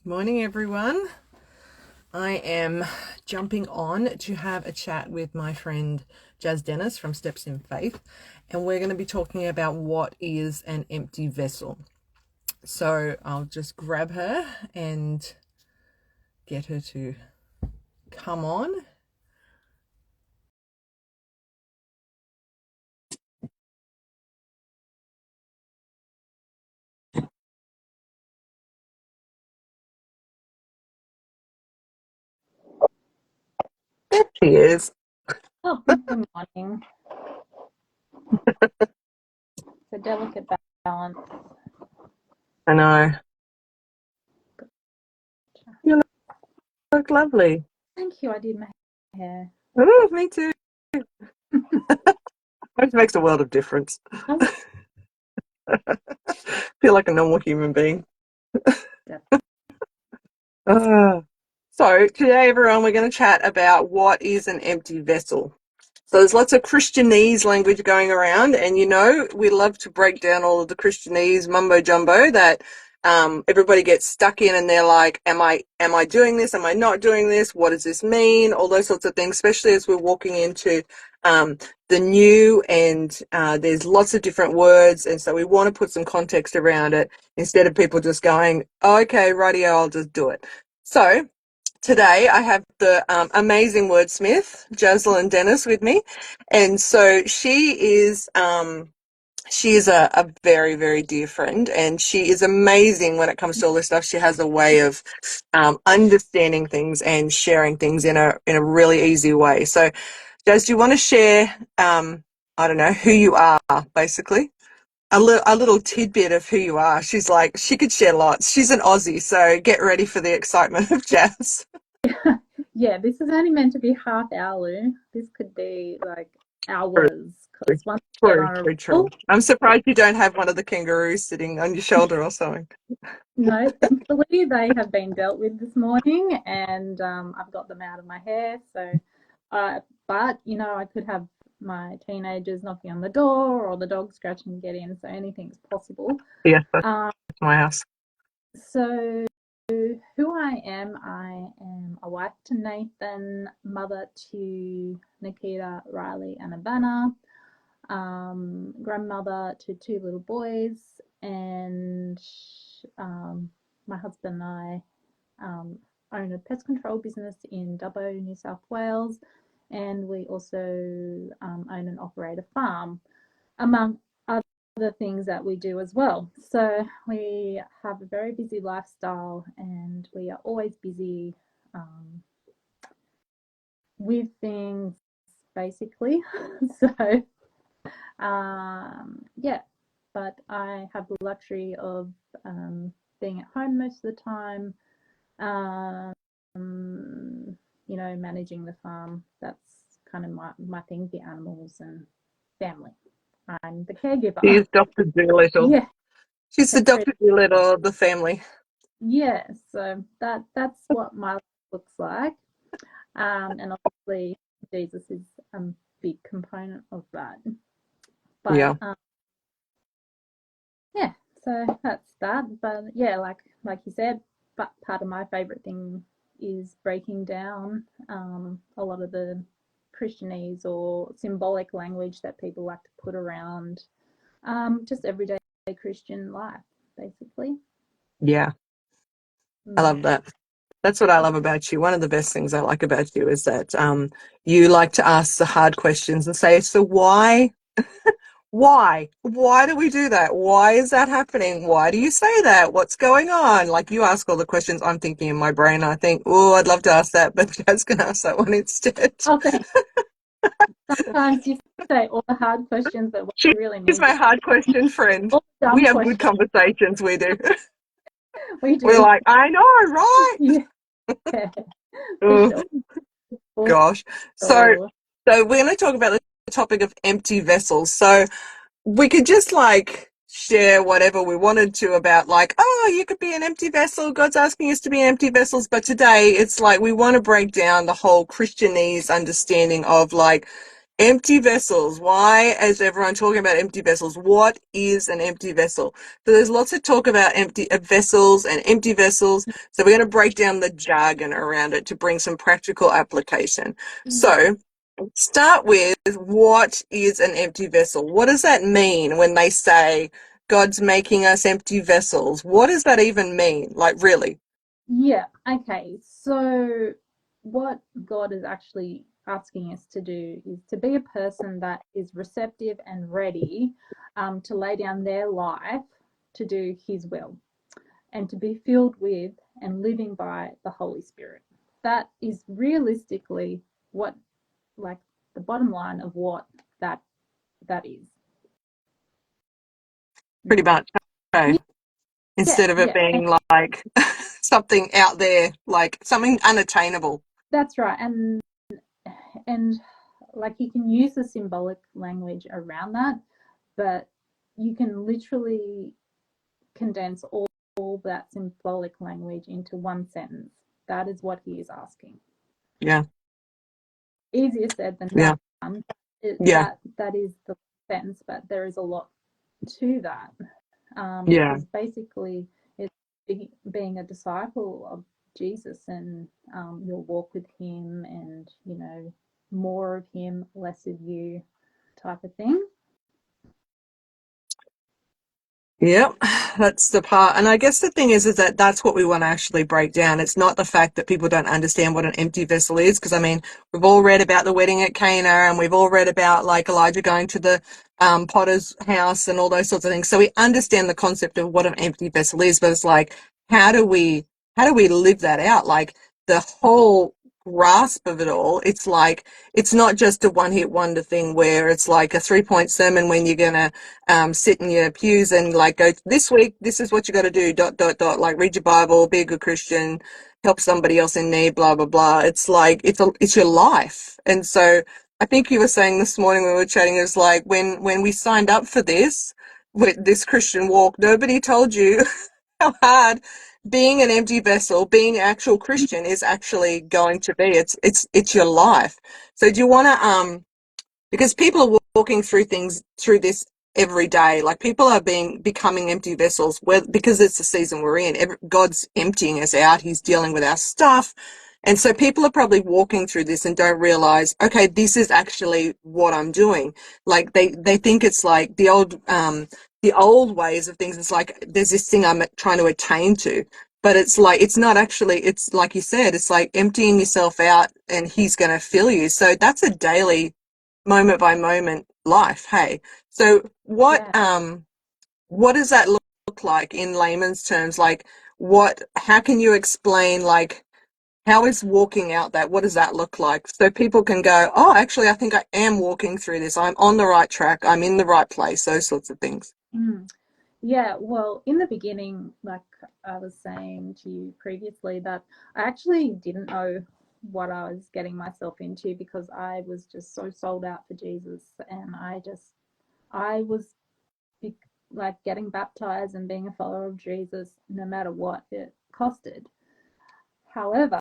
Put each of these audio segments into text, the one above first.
Morning, everyone. I am jumping on to have a chat with my friend Jazz Dennis from Steps in Faith, and we're going to be talking about what is an empty vessel. So I'll just grab her and get her to come on. There she is. Oh, good morning. It's a delicate balance. I know. You look lovely. Thank you. I did my hair. Oh, me too. It makes a world of difference. Oh, Feel like a normal human being. yeah. Uh, so today, everyone, we're going to chat about what is an empty vessel. So there's lots of Christianese language going around, and we love to break down all of the Christianese mumbo jumbo that everybody gets stuck in, and they're like, "Am I doing this? Am I not doing this? What does this mean?" All those sorts of things, especially as we're walking into um, the new, and there's lots of different words, and so we want to put some context around it instead of people just going, oh, "Okay, rightio, I'll just do it." So today I have the amazing wordsmith, Jocelyn Dennis, with me. And so she is a very, very dear friend, and she is amazing when it comes to all this stuff. She has a way of understanding things and sharing things in a really easy way. So, Jaz, do you want to share, I don't know, who you are, basically? A little tidbit of who you are. She could share lots. She's an Aussie, so get ready for the excitement of Jazz. Yeah, this is only meant to be half hour. This could be like hours because once we get True, on a true, true. roll, I'm surprised you don't have one of the kangaroos sitting on your shoulder or something. no, thankfully they have been dealt with this morning and I've got them out of my hair. So, but I could have my teenagers knocking on the door or the dog scratching and get in. So anything's possible. Yes, that's Um, my house. so who I am a wife to Nathan, mother to Nikita, Riley, and Ivana, grandmother to two little boys, and my husband and I own a pest control business in Dubbo, New South Wales, and we also own and operate a farm, among other things that we do as well. So we have a very busy lifestyle and we are always busy um, with things basically. So, yeah, but I have the luxury of being at home most of the time, um, managing the farm. That's kind of my thing, the animals and family. I'm the caregiver. She's Dr. Doolittle. Yeah, She's the Dr. Doolittle of the family. yeah, so that's what my life looks like. And obviously Jesus is a big component of that. But Yeah. yeah, so that's that. But yeah, like you said, but part of my favorite thing is breaking down a lot of the Christianese or symbolic language that people like to put around just everyday Christian life, basically. Yeah. I love Mm. that. That's what I love about you. One of the best things I like about you is that you like to ask the hard questions and say, so why? Why do we do that? Why is that happening? Why do you say that? What's going on? Like, you ask all the questions I'm thinking in my brain. I think, oh, I'd love to ask that, but Jazz can ask that one instead. Okay, sometimes you say all the hard questions, but what She's you really mean my is hard question friend. all the We dumb have good questions. conversations, we do. We We're do. like, I know, right? Yeah, for Oh, sure. For gosh. So, sure. so we're going to talk about the topic of empty vessels. So we could just like share whatever we wanted to about like, oh, you could be an empty vessel. God's asking us to be empty vessels. But today it's like we want to break down the whole Christianese understanding of like Empty vessels. Why is everyone talking about empty vessels? What is an empty vessel? So there's lots of talk about empty vessels and empty vessels. So we're going to break down the jargon around it to bring some practical application. Yeah. So start with, what is an empty vessel? What does that mean when they say God's making us empty vessels? What does that even mean? Like, really? Yeah, okay. So, what God is actually asking us to do is to be a person that is receptive and ready to lay down their life to do His will and to be filled with and living by the Holy Spirit. That is realistically what, like, the bottom line of what that that is. Pretty Mm. much. Okay. Yeah, Instead of it yeah, and being like something out there, like something unattainable. that's right. And like you can use the symbolic language around that, but you can literally condense all that symbolic language into one sentence. That is what he is asking. Yeah, Easier said than yeah, done. yeah, That is the sentence, but there is a lot to that, yeah. because basically it's being a disciple of Jesus, and you'll walk with him, and more of him, less of you, type of thing. Yep, that's the part. And I guess the thing is that that's what we want to actually break down. It's not the fact that people don't understand what an empty vessel is, because I mean, we've all read about the wedding at Cana, and we've all read about like Elijah going to the potter's house and all those sorts of things. So we understand the concept of what an empty vessel is, but it's like, how do we how do we live that out? Like the whole grasp of it all. It's like it's not just a one-hit wonder thing where it's like a three-point sermon when you're gonna sit in your pews and like go, this week, this is what you got to do, dot, dot, dot, like read your Bible, be a good Christian, help somebody else in need, blah, blah, blah. It's like, it's your life. And so I think you were saying this morning when we were chatting, it was like when we signed up for this, with this Christian walk, nobody told you how hard being an empty vessel, being an actual Christian is actually going to be. It's your life. So do you want to, because people are walking through things through this every day. Like people are becoming empty vessels because it's the season we're in. God's emptying us out. He's dealing with our stuff. And so people are probably walking through this and don't realize, okay, this is actually what I'm doing. Like they think it's like the old ways of things. It's like, there's this thing I'm trying to attain to, but it's like, it's not actually, it's like you said, it's like emptying yourself out and he's going to fill you. So that's a daily, moment by moment life. Hey, so Yeah. what does that look like in layman's terms? Like, how can you explain, like, how is walking out that, what does that look like, so people can go, oh, actually I think I am walking through this, I'm on the right track, I'm in the right place, those sorts of things. Mm. Yeah, well, in the beginning, like I was saying to you previously, that I actually didn't know what I was getting myself into, because I was just so sold out for Jesus, and I was like getting baptized and being a follower of Jesus no matter what it costed. However,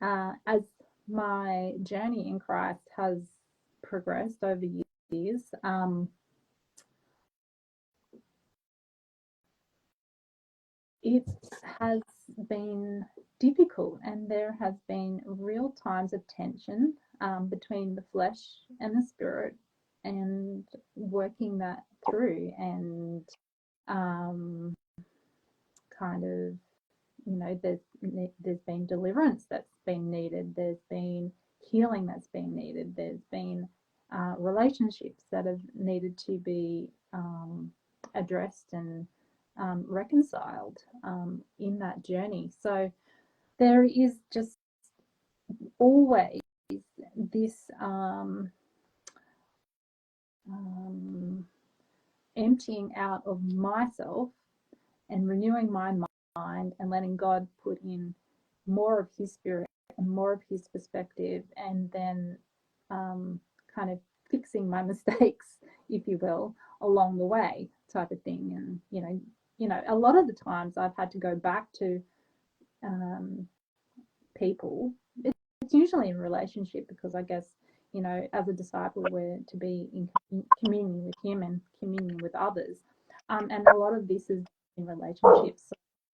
as my journey in Christ has progressed over years, it has been difficult, and there has been real times of tension between the flesh and the spirit, and working that through, and um, kind of, there's been deliverance that's been needed, there's been healing that's been needed, there's been relationships that have needed to be addressed and reconciled in that journey. So there is just always this um, emptying out of myself and renewing my mind and letting God put in more of His Spirit and more of His perspective, and then kind of fixing my mistakes, if you will, along the way, type of thing. And a lot of the times I've had to go back to um, people. It's usually in relationship, because I guess you know, as a disciple, we're to be in communion with Him and communion with others. And a lot of this is in relationships. So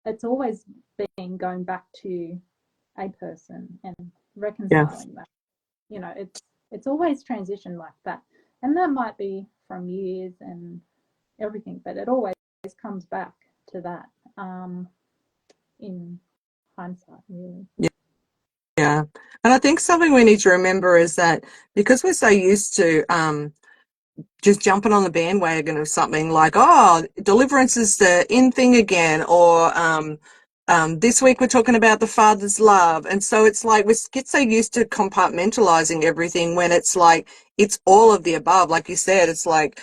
it's always been going back to a person and Yes. reconciling that. You know, it's always transition like that, and that might be from years and everything, but it always comes back to that in hindsight, really. Yeah. And I think something we need to remember is that because we're so used to just jumping on the bandwagon of something like, oh, deliverance is the in thing again, or this week we're talking about the Father's love. And so it's like we get so used to compartmentalizing everything when it's like it's all of the above. Like you said, it's like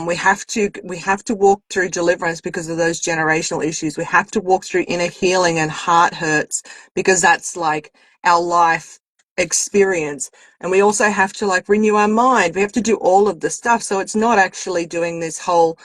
we have to walk through deliverance because of those generational issues. We have to walk through inner healing and heart hurts because that's like our life experience, and we also have to like renew our mind. We have to do all of the stuff, so it's not actually doing this whole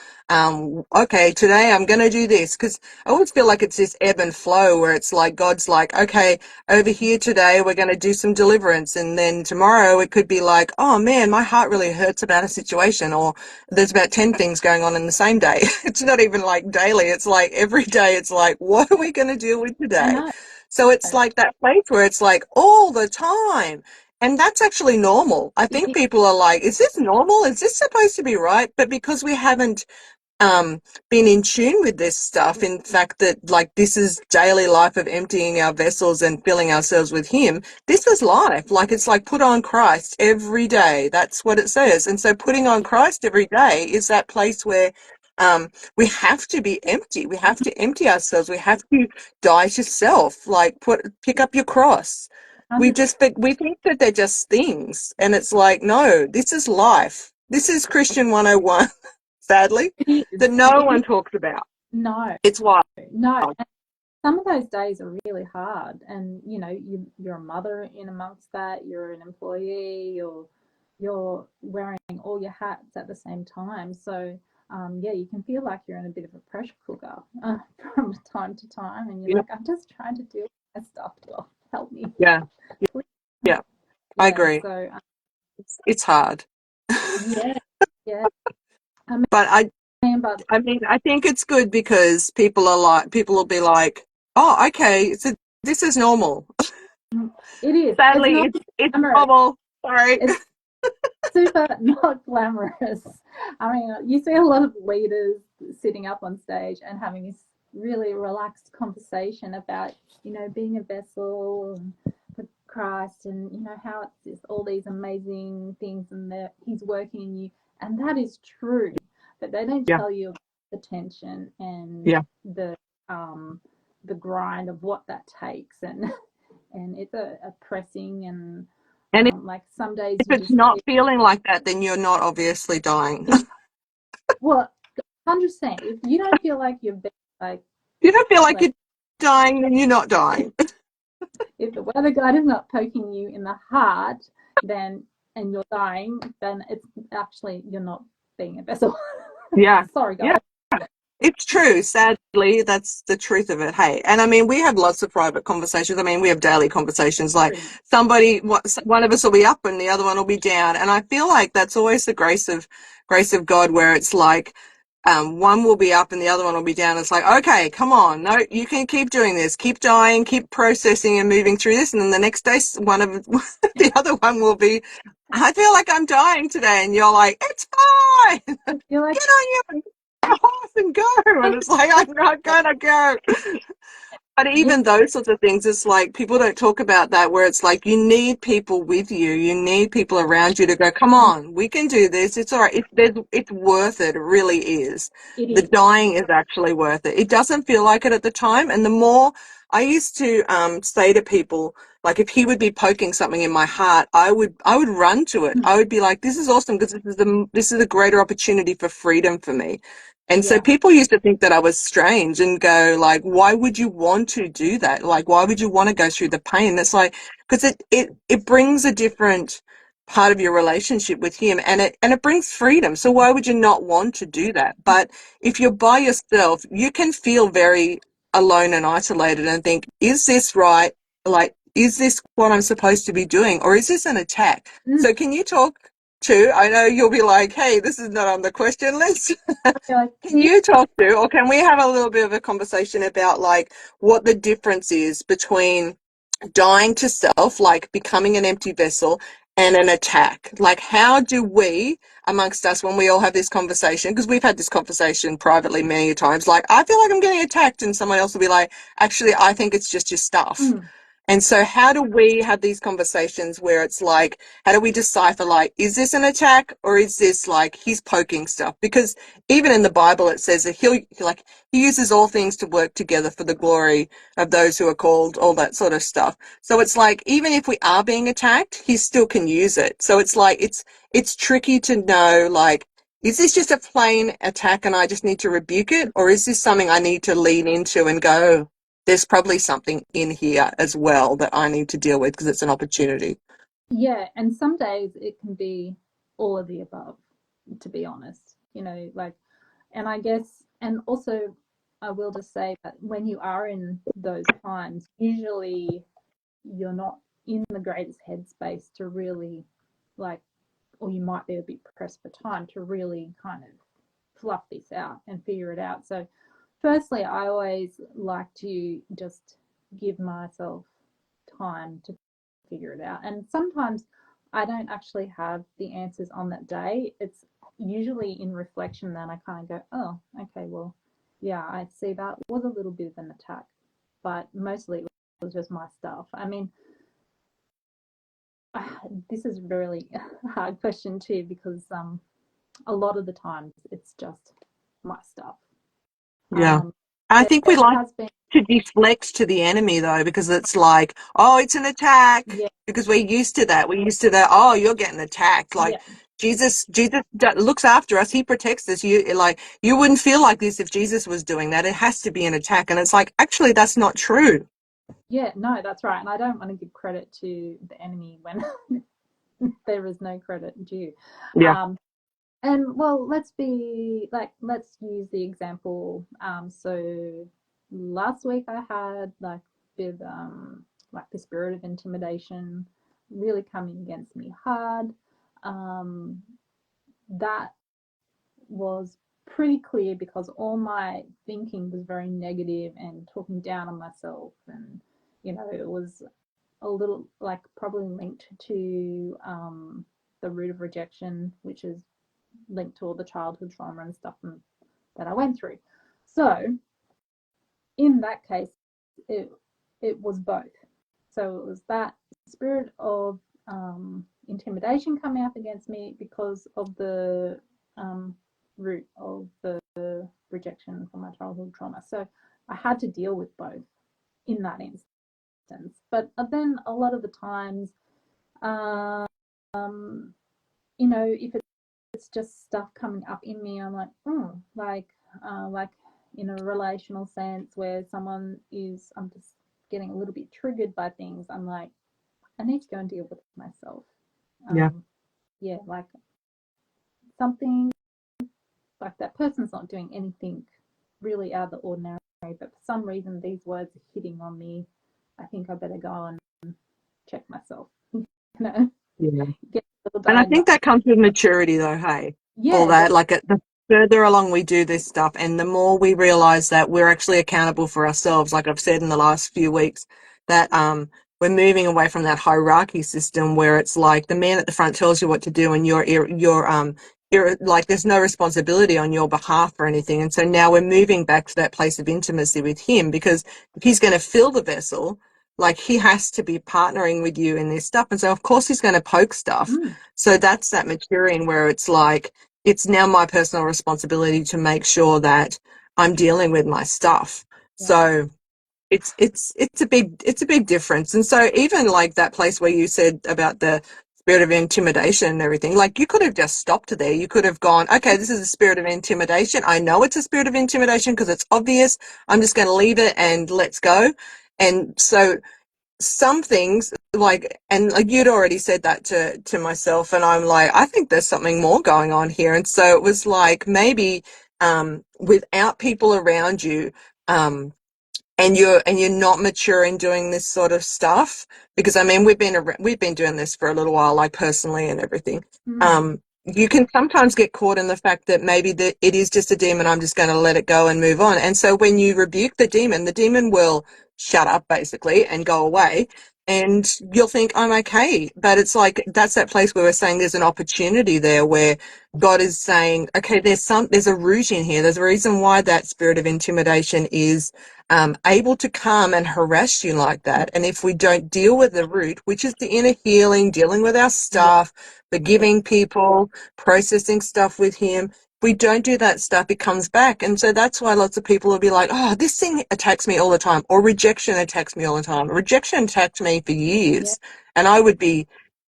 okay, today I'm going to do this, because I always feel like it's this ebb and flow where it's like God's like, okay, over here today we're going to do some deliverance, and then tomorrow it could be like, oh man, my heart really hurts about a situation, or there's about 10 things going on in the same day. It's not even like daily, it's like every day it's like, what are we going to deal with I today? know. So it's like that place where it's like all the time. And that's actually normal. I It think is. people are like, is this normal? Is this supposed to be right? But because we haven't um, been in tune with this stuff, in fact, that like this is daily life of emptying our vessels and filling ourselves with Him, this is life. Like it's like put on Christ every day. That's what it says. And so putting on Christ every day is that place where we have to be empty. We have to empty ourselves. We have to die to self. Like pick up your cross. We 100. just we think that they're just things, and it's like no, this is life. This is Christian 101. Sadly, It is. that no It one is. talks about. No, It's wild. no. And some of those days are really hard, and you know, you're a mother in amongst that. You're an employee. You're wearing all your hats at the same time. So yeah, you can feel like you're in a bit of a pressure cooker from time to time, and you're Yeah, like, I'm just trying to do my stuff. God, help me, yeah, please. yeah. I Yeah. agree. So It's hard, yeah, yeah. I but mean, but I think it's good because people will be like, oh, okay, so this is normal. it is. It's Sadly, not it's glamorous. normal. Sorry. It's super not glamorous. I mean, you see a lot of leaders sitting up on stage and having this really relaxed conversation about, you know, being a vessel for Christ, and you know how it's just all these amazing things and that He's working in you, and that is true. But they don't Yeah, tell you about the tension and yeah. the um, the grind of what that takes, and it's a pressing and And like some days if you it's just not feel feeling like that, then you're not obviously dying. well, 100%. If you don't feel like you're like You don't feel like like you're dying, then you're not dying. if the weather guide is not poking you in the heart, then and you're dying, then it's actually you're not being a vessel. Yeah, Sorry, yeah. guys. It's true. Sadly, that's the truth of it. Hey, and I mean, we have lots of private conversations. I mean, we have daily conversations. Like one of us will be up and the other one will be down, and I feel like that's always the grace of God, where it's like, one will be up and the other one will be down. It's like, okay, come on, no, you can keep doing this, keep dying, keep processing and moving through this, and then the next day, one of the other one will be, I feel like I'm dying today, and you're like, it's fine, You're like, get on your horse and go. And it's like, I'm not gonna go. But yeah, even those sorts of things, it's like people don't talk about that, where it's like you need people with you. You need people around you to go, come on, we can do this. It's all right. It's worth it. It really is. it The is. dying is actually worth it. It doesn't feel like it at the time. And the more I used to say to people, like if He would be poking something in my heart, I would run to it. I would be like, this is awesome because this is a greater opportunity for freedom for me. And so Yeah. people used to think that I was strange and go like, why would you want to do that? Like, why would you want to go through the pain? That's like, because it brings a different part of your relationship with Him, and it brings freedom. So why would you not want to do that? But if you're by yourself, you can feel very alone and isolated and think, is this right? Like, is this what I'm supposed to be doing, or is this an attack? Mm. So can you talk to, I know you'll be like, hey, this is not on the question list. Like, Can you talk to, or can we have a little bit of a conversation about like what the difference is between dying to self, like becoming an empty vessel, and an attack? Like, how do we, amongst us, when we all have this conversation, because we've had this conversation privately many times, like, I feel like I'm getting attacked, and someone else will be like, actually, I think it's just your stuff. mm. And so, how do we have these conversations where it's like, how do we decipher, like, is this an attack or is this like he's poking stuff? Because even in the Bible, it says that he uses all things to work together for the glory of those who are called, all that sort of stuff. So it's like, even if we are being attacked, he still can use it. So it's like, it's tricky to know, like, is this just a plain attack and I just need to rebuke it? Or is this something I need to lean into and go, there's probably something in here as well that I need to deal with because it's an opportunity. Yeah, and some days it can be all of the above, to be honest. Like, and I guess, and also I will just say that when you are in those times, usually you're not in the greatest headspace to really, like, or you might be a bit pressed for time to really kind of fluff this out and figure it out. So, firstly, I always like to just give myself time to figure it out. And sometimes I don't actually have the answers on that day. It's usually in reflection that I kind of go, oh, okay, well, yeah, I see that was a little bit of an attack, but mostly it was just my stuff. I mean, this is really a hard question too because a lot of the times it's just my stuff. Yeah. Um, I there think we like has been, to deflect to the enemy though, because it's like, oh, it's an attack. yeah, Because we're used to that. We're used to that. Oh, you're getting attacked. Like yeah, Jesus looks after us. He protects us. You wouldn't feel like this if Jesus was doing that. It has to be an attack. And it's like, actually, that's not true. yeah, no, that's right. And I don't want to give credit to the enemy when there is no credit due. Yeah. Um, and well, let's use the example. So last week I had like a bit of like the spirit of intimidation really coming against me hard. Um, that was pretty clear because all my thinking was very negative and talking down on myself, and it was a little like probably linked to the root of rejection, which is linked to all the childhood trauma and stuff that I went through. So in that case, it it was both. So it was that spirit of intimidation coming up against me because of the root of the rejection from my childhood trauma. So I had to deal with both in that instance. But then a lot of the times, um, if it's just stuff coming up in me, I'm like, like in a relational sense where I'm just getting a little bit triggered by things. I'm like, I need to go and deal with myself. Yeah. Yeah, like something like that person's not doing anything really out of the ordinary, but for some reason these words are hitting on me. I think I better go and check myself. Yeah. Get a little And I diagnosis. think that comes with maturity, though, hey, all Yeah, that. Like, the further along we do this stuff, and the more we realize that we're actually accountable for ourselves, like I've said in the last few weeks, that we're moving away from that hierarchy system where it's like the man at the front tells you what to do, and you're like there's no responsibility on your behalf or anything. And so now we're moving back to that place of intimacy with him, because if he's going to fill the vessel, like he has to be partnering with you in this stuff. And so of course he's going to poke stuff. mm, So that's that maturing where it's like, it's now my personal responsibility to make sure that I'm dealing with my stuff. yeah, So it's a big difference. And so even like that place where you said about the spirit of intimidation and everything, like you could have just stopped there. You could have gone, okay, this is a spirit of intimidation. I know it's a spirit of intimidation because it's obvious. I'm just going to leave it and let's go. And so some things like, and like you'd already said that to myself, and I'm like, I think there's something more going on here. And so it was like maybe without people around you, um and you're not mature in doing this sort of stuff, because I mean we've been doing this for a little while, like personally and everything. You can sometimes get caught in the fact that maybe that it is just a demon. I'm just going to let it go and move on. And so when you rebuke the demon will shut up basically and go away. And you'll think, I'm okay. But it's like, that's that place where we're saying there's an opportunity there where God is saying, okay, there's a root in here. There's a reason why that spirit of intimidation is able to come and harass you like that. And if we don't deal with the root, which is the inner healing, dealing with our stuff, forgiving people, processing stuff with Him, if we don't do that stuff, it comes back. And so that's why lots of people will be like, oh, this thing attacks me all the time, or rejection attacks me all the time. Rejection attacked me for years. And I would be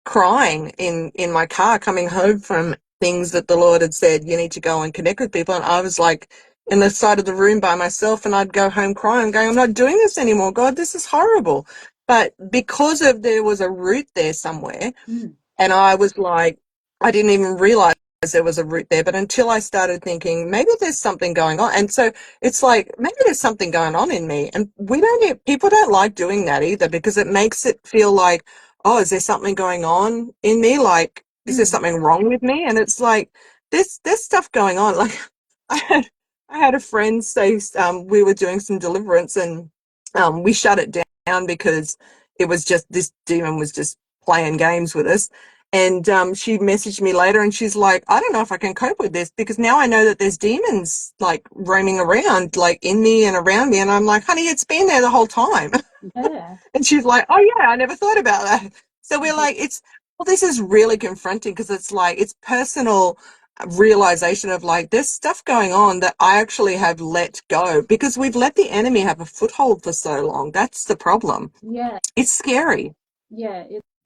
crying in my car coming home from things that the Lord had said, you need to go and connect with people. And I was like in the side of the room by myself, and I'd go home crying, going, I'm not doing this anymore. God, this is horrible. But because of there was a root there somewhere, and I was like, I didn't even realize there was a root there, but until I started thinking, maybe there's something going on. And so it's like, maybe there's something going on in me. And people don't like doing that either, because it makes it feel like, oh, is there something going on in me? Like, is there something wrong with me? And it's like, there's stuff going on. Like, I had a friend say, we were doing some deliverance, and we shut it down because it was just, this demon was just playing games with us. And she messaged me later, and she's like, I don't know if I can cope with this, because now I know that there's demons like roaming around, like in me and around me. And I'm like, honey, it's been there the whole time. And she's like, oh yeah, I never thought about that. So we're like, well, this is really confronting, because it's like, it's personal realization of like, there's stuff going on that I actually have let go, because we've let the enemy have a foothold for so long. That's the problem. It's scary.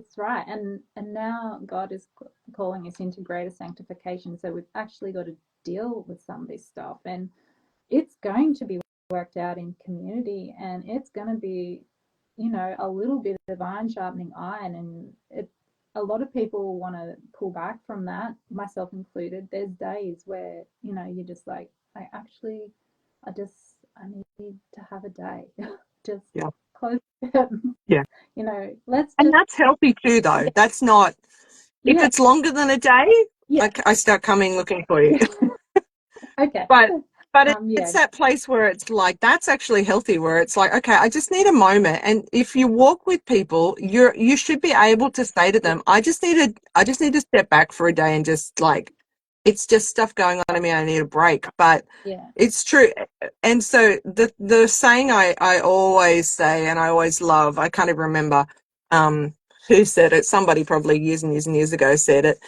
It's right. And now God is calling us into greater sanctification, so we've actually got to deal with some of this stuff, and it's going to be worked out in community, and it's going to be, a little bit of iron sharpening iron. And a lot of people want to pull back from that, myself included. There's days where, you're just like, I need to have a day. Just close the curtain. Let's And just. that's healthy too, though. That's not, if it's longer than a day, I start coming looking for you. Okay. But it's that place where it's like, that's actually healthy, where it's like, okay, I just need a moment. And if you walk with people, you should be able to say to them, I just need to step back for a day, and just like, it's just stuff going on in me, I need a break. But it's true. And so the saying I always say, and I always love, I can't even remember who said it. Somebody probably years and years and years ago said it.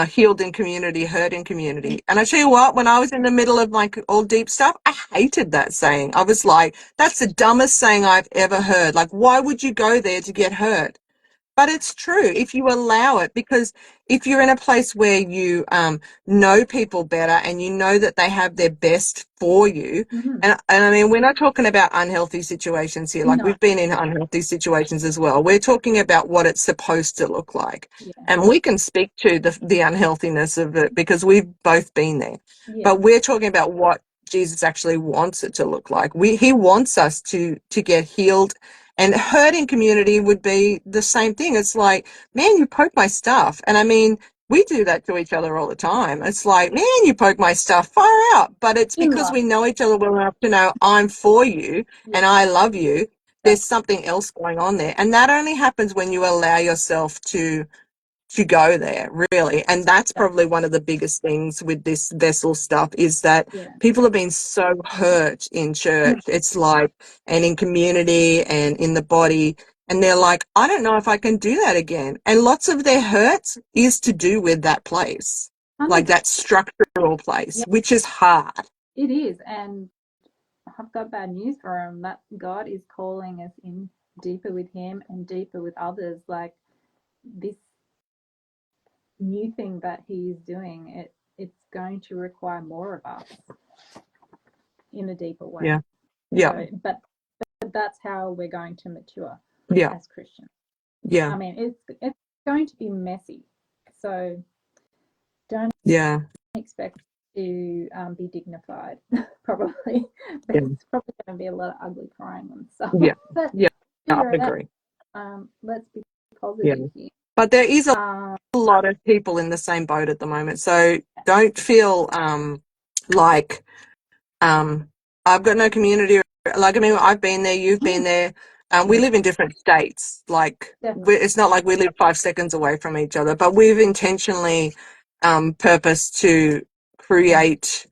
Healed in community, hurt in community. And I tell you what, when I was in the middle of like all deep stuff, I hated that saying. I was like, that's the dumbest saying I've ever heard. Like, why would you go there to get hurt? But it's true if you allow it, because if you're in a place where you know people better, and you know that they have their best for you, and I mean, we're not talking about unhealthy situations here. Like, we've been in unhealthy situations as well. We're talking about what it's supposed to look like. And we can speak to the unhealthiness of it, because we've both been there. But we're talking about what Jesus actually wants it to look like. He wants us to get healed. And hurting community would be the same thing. It's like, man, you poke my stuff. And I mean, we do that to each other all the time. It's like, man, you poke my stuff, far out. But it's because we know each other well enough to know, I'm for you and I love you. There's something else going on there. And that only happens when you allow yourself to go there, really. And that's probably one of the biggest things with this vessel stuff, is that people have been so hurt in church. It's like, and in community and in the body. And they're like, I don't know if I can do that again. And lots of their hurt is to do with that place, like that structural place, which is hard. It is. And I've got bad news for him, that God is calling us in deeper with Him and deeper with others. Like, this new thing that He is doing, it's going to require more of us in a deeper way. So, but that's how we're going to mature as Christians. I mean, it's going to be messy. So don't expect to be dignified, probably. Yeah. There's probably going to be a lot of ugly crying and stuff, Yeah. but Yeah. I figure it out. agree. Let's be Yeah. positive here. But there is Um, a lot of people in the same boat at the moment. So don't feel like I've got no community. Like, I mean, I've been there, you've been there. We live in different states. Like, definitely. it's not like we live 5 seconds away from each other, but we've intentionally purposed to create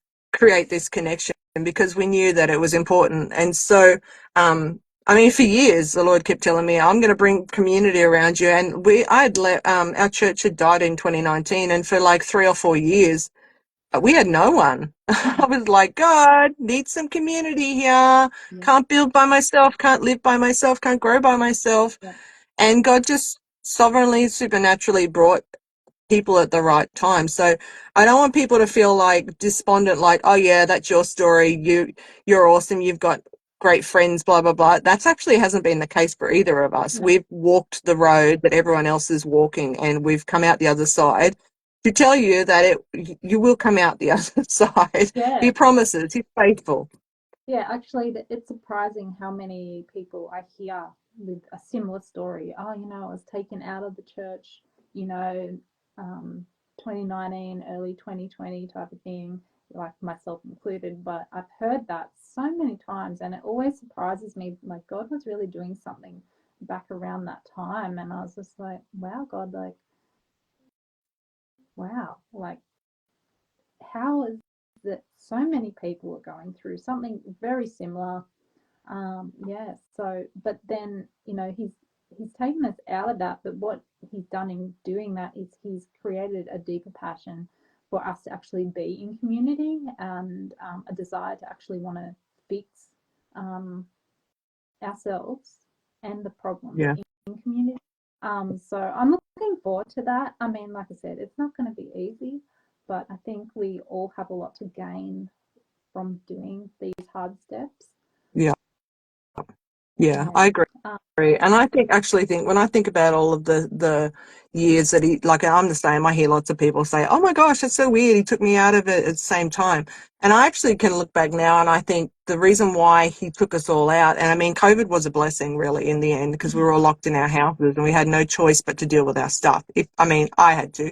this connection because we knew that it was important. And so, I mean, for years, the Lord kept telling me, I'm going to bring community around you. And our church had died in 2019. And for like 3 or 4 years, we had no one. I was like, God, need some community here. Yeah, Can't build by myself, can't live by myself, can't grow by myself. yeah, And God just sovereignly, supernaturally brought people at the right time. So I don't want people to feel like despondent, like, oh yeah, that's your story. You're awesome. You've got great friends, blah, blah, blah. That's actually hasn't been the case for either of us. no, We've walked the road that everyone else is walking and we've come out the other side to tell you that you will come out the other side. yeah, He promises, he's faithful. yeah. Actually, it's surprising how many people I hear with a similar story. Oh, I was taken out of the church, you know, um, 2019, early 2020 type of thing, like myself included. But I've heard that so many times, and it always surprises me. Like God was really doing something back around that time, and I was just like, wow, God, like, wow, like, how is that so many people are going through something very similar? Yeah. So, but then he's taken us out of that. But what he's done in doing that is he's created a deeper passion for us to actually be in community and a desire to actually want to fix um, ourselves and the problems Yeah. in community. So I'm looking forward to that. I mean, like I said, it's not going to be easy, but I think we all have a lot to gain from doing these hard steps. Yeah. Yeah, Yeah. I agree. Um, And I actually think when I think about all of the years that like I'm the same. I hear lots of people say, "Oh my gosh, that's so weird. He took me out of it at the same time." And I actually can look back now and I think the reason why he took us all out, and I mean, COVID was a blessing really in the end because we were all locked in our houses and we had no choice but to deal with our stuff. I had to.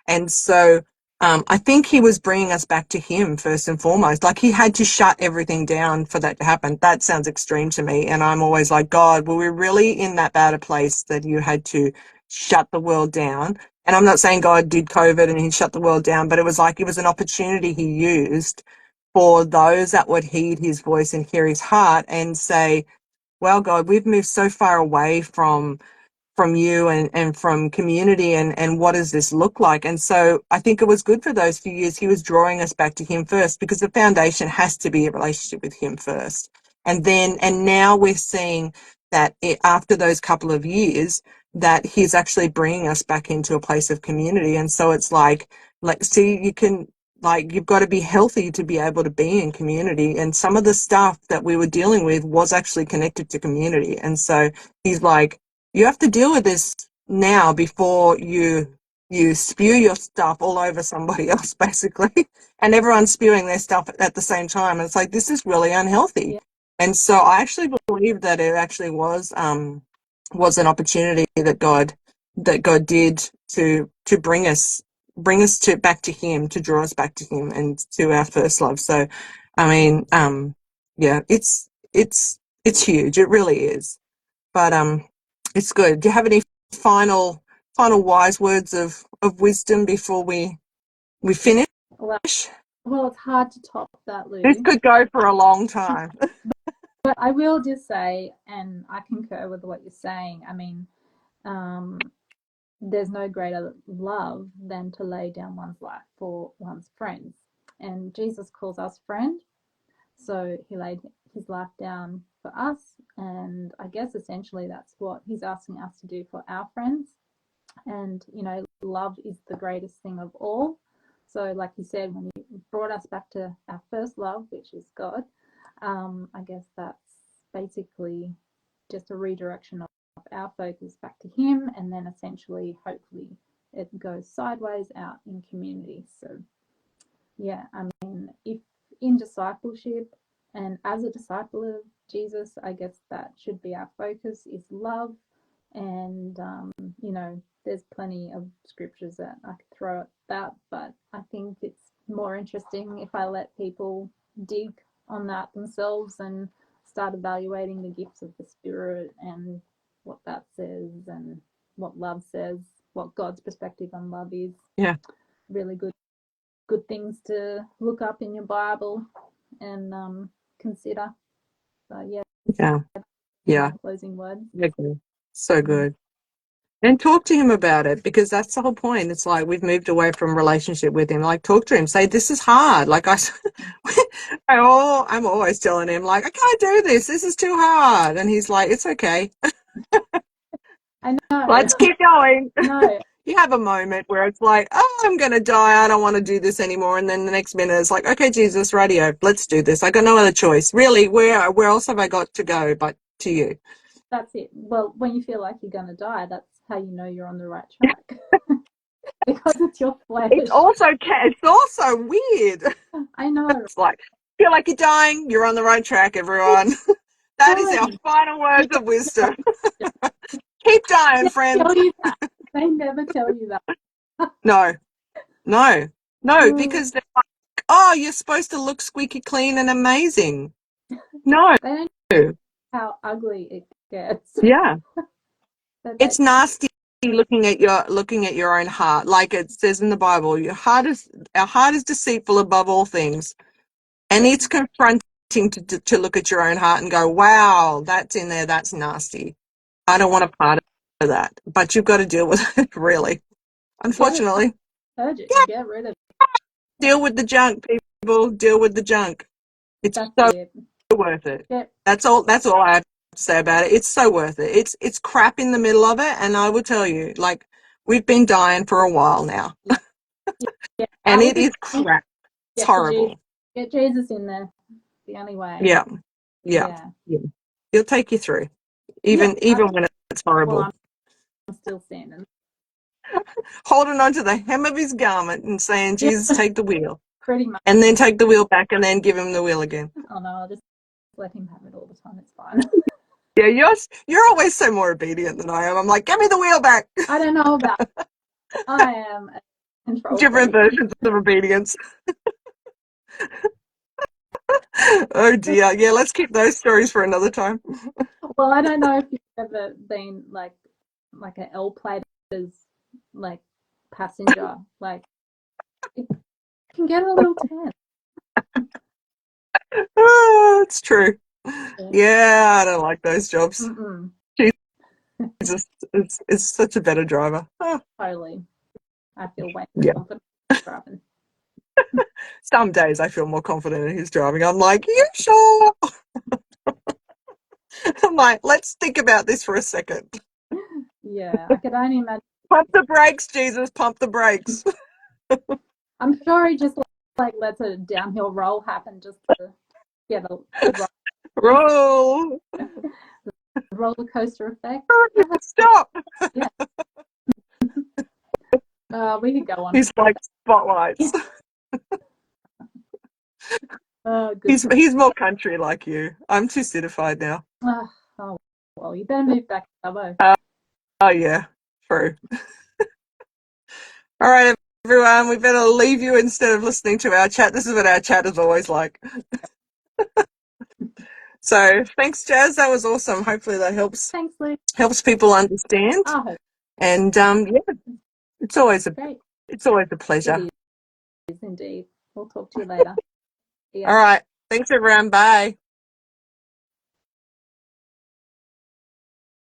And so I think he was bringing us back to him first and foremost. Like he had to shut everything down for that to happen. That sounds extreme to me. And I'm always like, God, were we really in that bad a place that you had to shut the world down? And I'm not saying God did COVID and he shut the world down, but it was like it was an opportunity he used for those that would heed his voice and hear his heart and say, well, God, we've moved so far away from you and from community and what does this look like? And so I think it was good for those few years. He was drawing us back to him first because the foundation has to be a relationship with him first. And now we're seeing that after those couple of years, that he's actually bringing us back into a place of community. And so it's like, see, you've got to be healthy to be able to be in community. And some of the stuff that we were dealing with was actually connected to community. And so he's like, you have to deal with this now before you spew your stuff all over somebody else, basically, and everyone's spewing their stuff at the same time. And it's like this is really unhealthy. yeah, And so I actually believe that it actually was an opportunity that God did to bring us to back to Him, to draw us back to Him and to our first love. So, I mean, yeah, it's huge. It really is. But it's good. Do you have any final wise words of wisdom before we finish? well, well, it's hard to top that, This Lou. could go for a long time. But I will just say, and I concur with what you're saying. I mean, um, there's no greater love than to lay down one's life for one's friends. And Jesus calls us friend. So he laid his life down for us. And I guess essentially that's what he's asking us to do for our friends. And, love is the greatest thing of all. So, like you said, when you brought us back to our first love, which is God, I guess that's basically just a redirection of our focus back to Him, and then essentially, hopefully, it goes sideways out in community. So, yeah, I mean, if in discipleship and as a disciple of Jesus, I guess that should be our focus is love. And, there's plenty of scriptures that I could throw at that, but I think it's more interesting if I let people dig on that themselves and start evaluating the gifts of the Spirit and what that says and what love says, what God's perspective on love is. Yeah. Really good things to look up in your Bible and consider. So Yeah. Yeah. my closing words. Okay. So good. And talk to him about it, because that's the whole point. It's like we've moved away from relationship with him. Like, talk to him. Say, this is hard. Like I'm always telling him, like, I can't do this. This is too hard. And he's like, it's okay. I know. Let's keep going. No, You have a moment where it's like, oh, I'm going to die. I don't want to do this anymore. And then the next minute it's like, okay, Jesus, radio, let's do this. I got no other choice. Really, where else have I got to go but to you? that's it. Well, when you feel like you're going to die, that's how you know you're on the right track. Because it's your flesh. It's also weird. I know. It's like, feel like you're dying, you're on the right track, everyone. That is our final words of wisdom. Keep dying, friends. They never tell you that. No, because they're like, oh, you're supposed to look squeaky clean and amazing. No. They don't know how ugly it gets. Yeah. It's nasty looking at your own heart. Like it says in the Bible, our heart is deceitful above all things. And it's confronting to look at your own heart and go, wow, that's in there, that's nasty. I don't want a part of that. But you've got to deal with it, really. Unfortunately. Purge it. Get rid of it. Deal with the junk, people. Deal with the junk. It's worth it. That's all I have to say about it. It's so worth it. It's crap in the middle of it, and I will tell you, like, we've been dying for a while now. Yeah. And it is crap. It's horrible. Get Jesus in there. The only way. Yeah. He'll take you through. Even when it's horrible. Well, I'm still standing. Holding on to the hem of his garment and saying, Jesus, take the wheel. Pretty much. And then take the wheel back and then give him the wheel again. Oh no, I'll just let him have it all the time. It's fine. Yeah, you're always so more obedient than I am. I'm like, give me the wheel back. I don't know about it. I am a control different versions of obedience. Oh dear. Yeah, let's keep those stories for another time. Well, I don't know if you've ever been like an L-plater's like passenger. Like it can get a little tense. Oh, it's true. Yeah, I don't like those jobs. Jesus is such a better driver. Oh. Totally. I feel way confident driving. Some days I feel more confident in his driving. I'm like, you sure? I'm like, let's think about this for a second. Yeah, I could only imagine. Pump the brakes, Jesus, pump the brakes. I'm sure he just like lets a downhill roll happen just to get a roll. The roller coaster effect. Stop. Yeah. We could go on. He's like spotlights. He's more country like you. I'm too citified now. Oh well, you better move back to Dubbo. Oh yeah, true. All right, everyone, we better leave you instead of listening to our chat. This is what our chat is always like. So thanks, Jazz. That was awesome. Hopefully that helps. Thanks, Luke. Helps people understand. And it's always a pleasure. It is indeed. We'll talk to you later. All right. Thanks, everyone. Bye.